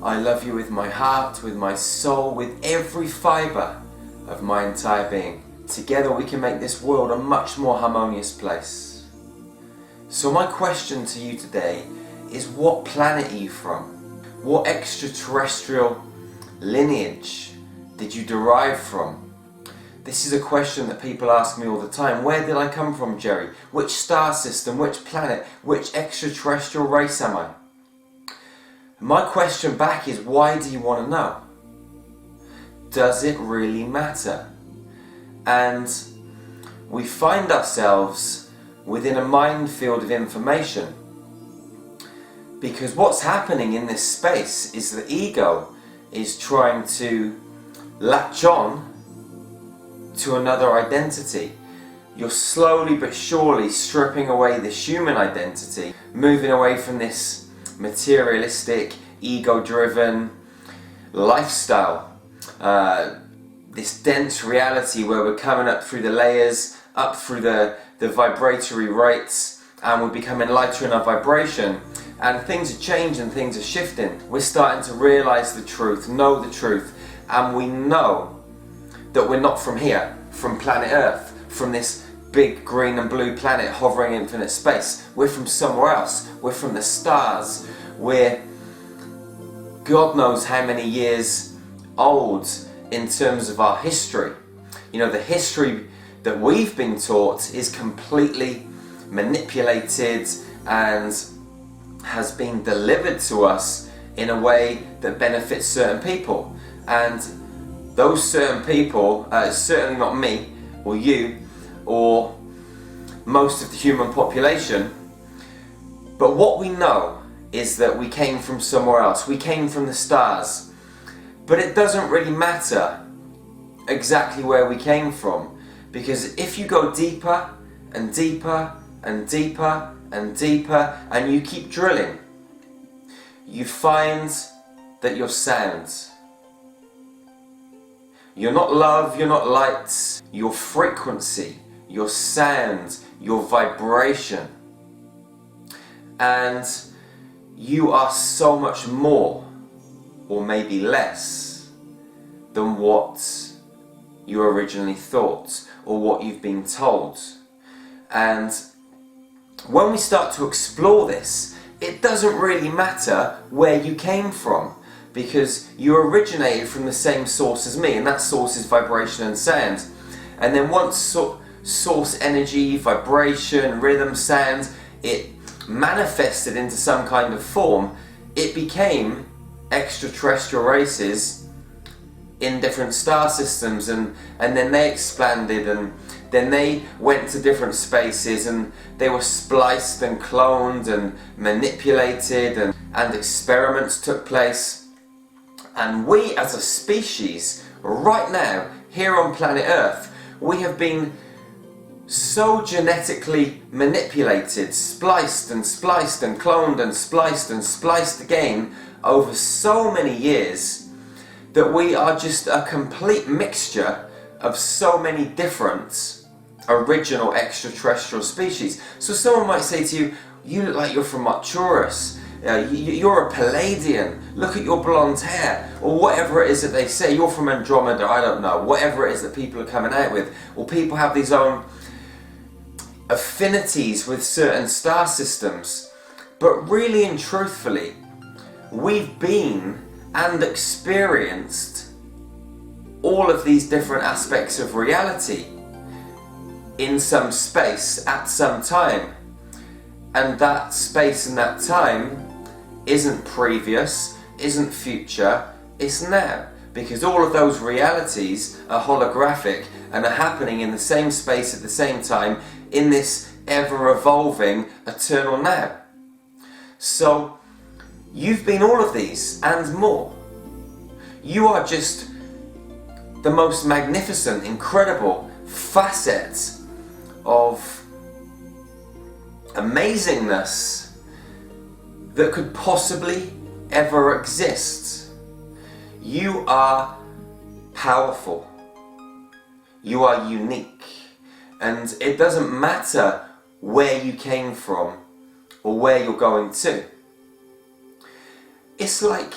I love you with my heart, with my soul, with every fibre of my entire being. Together we can make this world a much more harmonious place. So my question to you today is, what planet are you from? What extraterrestrial lineage did you derive from? This is a question that people ask me all the time. Where did I come from, Jerry? Which star system, which planet, which extraterrestrial race am I? My question back is, why do you want to know? Does it really matter? And we find ourselves within a minefield of information, because what's happening in this space is the ego is trying to latch on to another identity. You're slowly but surely stripping away this human identity, moving away from this materialistic, ego-driven lifestyle, this dense reality where we're coming up through the layers, up through the vibratory rates, and we're becoming lighter in our vibration, and things are changing, things are shifting. We're starting to realize the truth, know the truth, and we know that we're not from here, from planet Earth, from this big green and blue planet hovering in infinite space. We're from somewhere else. We're from the stars. We're God knows how many years old in terms of our history. You know, the history that we've been taught is completely manipulated and has been delivered to us in a way that benefits certain people. And those certain people, certainly not me or you or most of the human population, but what we know is that we came from somewhere else. We came from the stars. But it doesn't really matter exactly where we came from, because if you go deeper and deeper and deeper and deeper and you keep drilling, you find that you're sound. You're not love, you're not light, your frequency, your sound, your vibration. And you are so much more, or maybe less, than what you originally thought, or what you've been told. And when we start to explore this, it doesn't really matter where you came from, because you originated from the same source as me, and that source is vibration and sound. And then once source energy, vibration, rhythm, sound, it manifested into some kind of form, it became extraterrestrial races in different star systems, and then they expanded, and then they went to different spaces, and they were spliced and cloned and manipulated, and experiments took place. And we as a species, right now, here on planet Earth, we have been so genetically manipulated, spliced and spliced and cloned and spliced again over so many years, that we are just a complete mixture of so many different original extraterrestrial species. So someone might say to you, you look like you're from Arcturus. You're a Palladian, look at your blonde hair, or whatever it is that they say, you're from Andromeda, I don't know, whatever it is that people are coming out with. Or people have these own affinities with certain star systems. But really and truthfully, we've been and experienced all of these different aspects of reality in some space at some time. And that space and that time isn't previous, isn't future, it's now. Because all of those realities are holographic and are happening in the same space at the same time in this ever-evolving eternal now. So you've been all of these and more. You are just the most magnificent, incredible facet of amazingness that could possibly ever exist. You are powerful. You are unique. And it doesn't matter where you came from or where you're going to. It's like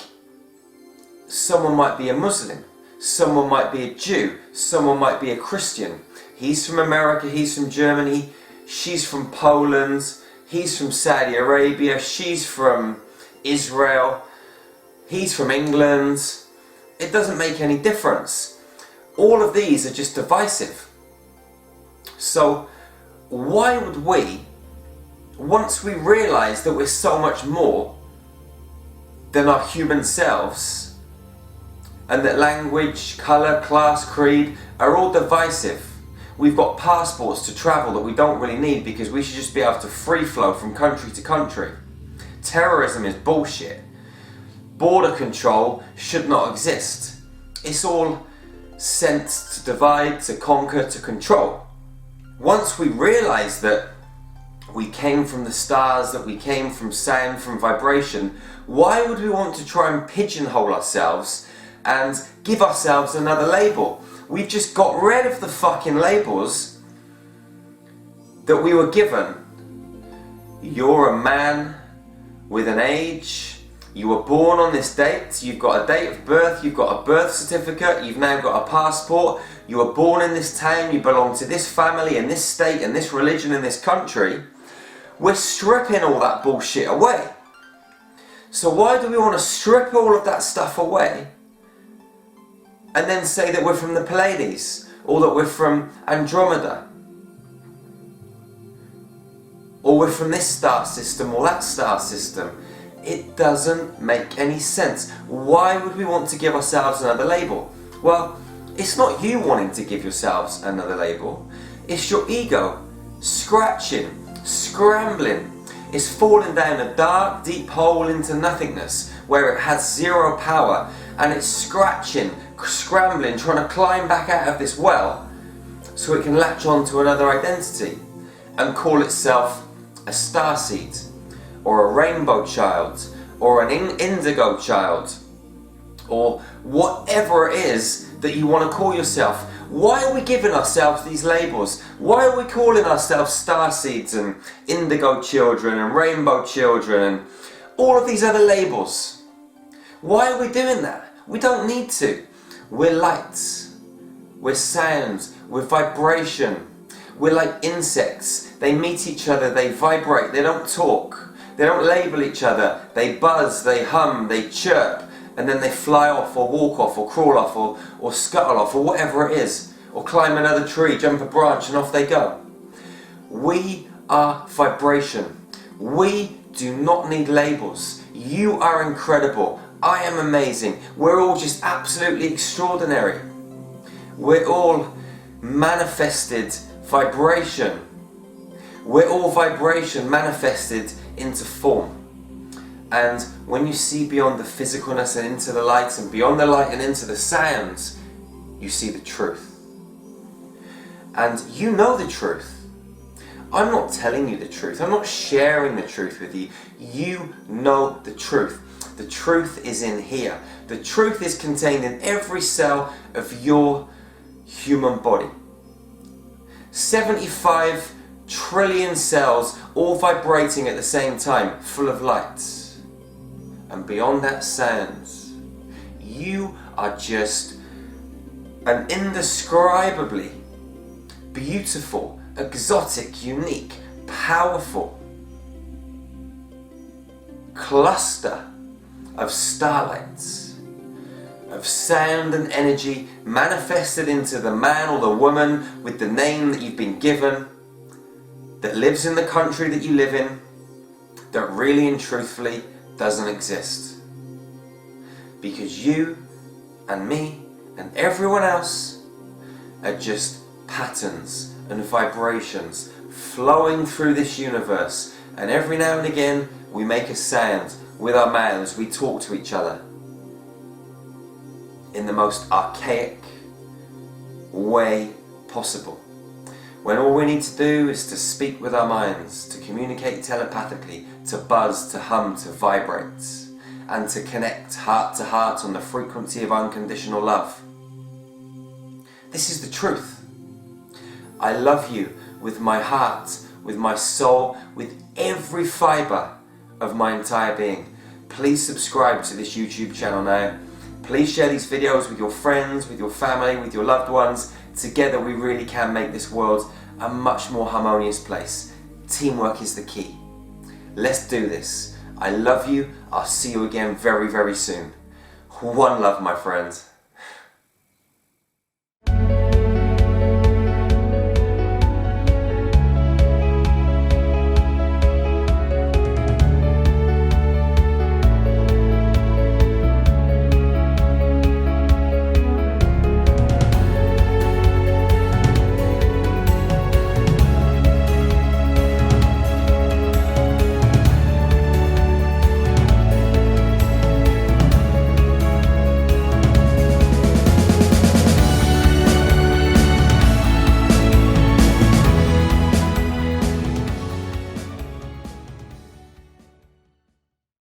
someone might be a Muslim, someone might be a Jew, someone might be a Christian. He's from America, he's from Germany, she's from Poland, he's from Saudi Arabia, she's from Israel, he's from England. It doesn't make any difference. All of these are just divisive. So why would we, once we realise that we're so much more than our human selves, and that language, colour, class, creed are all divisive, we've got passports to travel that we don't really need because we should just be able to free flow from country to country. Terrorism is bullshit. Border control should not exist. It's all sent to divide, to conquer, to control. Once we realise that we came from the stars, that we came from sound, from vibration, why would we want to try and pigeonhole ourselves and give ourselves another label? We've just got rid of the fucking labels that we were given. You're a man with an age, you were born on this date, you've got a date of birth, you've got a birth certificate, you've now got a passport, you were born in this town, you belong to this family, in this state, in this religion, in this country. We're stripping all that bullshit away. So why do we want to strip all of that stuff away and then say that we're from the Pleiades, or that we're from Andromeda, or we're from this star system or that star system? It doesn't make any sense. Why would we want to give ourselves another label? Well, it's not you wanting to give yourselves another label. It's your ego scratching, scrambling. It's falling down a dark, deep hole into nothingness where it has zero power, and it's scratching, scrambling, trying to climb back out of this well so it can latch on to another identity and call itself a starseed, or a rainbow child, or an indigo child, or whatever it is that you want to call yourself. Why are we giving ourselves these labels? Why are we calling ourselves starseeds and indigo children and rainbow children and all of these other labels? Why are we doing that? We don't need to. We're lights, we're sounds, we're vibration. We're like insects. They meet each other, they vibrate, they don't talk. They don't label each other. They buzz, they hum, they chirp, and then they fly off or walk off or crawl off or scuttle off or whatever it is, or climb another tree, jump a branch, and off they go. We are vibration. We do not need labels. You are incredible. I am amazing. We're all just absolutely extraordinary. We're all manifested vibration. We're all vibration manifested into form. And when you see beyond the physicalness and into the light, and beyond the light and into the sounds, you see the truth. And you know the truth. I'm not telling you the truth. I'm not sharing the truth with you. You know the truth. The truth is in here. The truth is contained in every cell of your human body. 75 trillion cells all vibrating at the same time, full of light. And beyond that sounds. You are just an indescribably beautiful, exotic, unique, powerful cluster of starlights, of sound and energy manifested into the man or the woman with the name that you've been given, that lives in the country that you live in, that really and truthfully doesn't exist. Because you and me and everyone else are just patterns and vibrations flowing through this universe, and every now and again we make a sound with our mouths. We talk to each other in the most archaic way possible, when all we need to do is to speak with our minds, to communicate telepathically, to buzz, to hum, to vibrate, and to connect heart to heart on the frequency of unconditional love. This is the truth. I love you with my heart, with my soul, with every fibre of my entire being. Please subscribe to this YouTube channel now Please share these videos with your friends, with your family, with your loved ones. Together we really can make this world a much more harmonious place. Teamwork is the key. Let's do this. I love you. I'll see you again very, very soon. One love, my friends.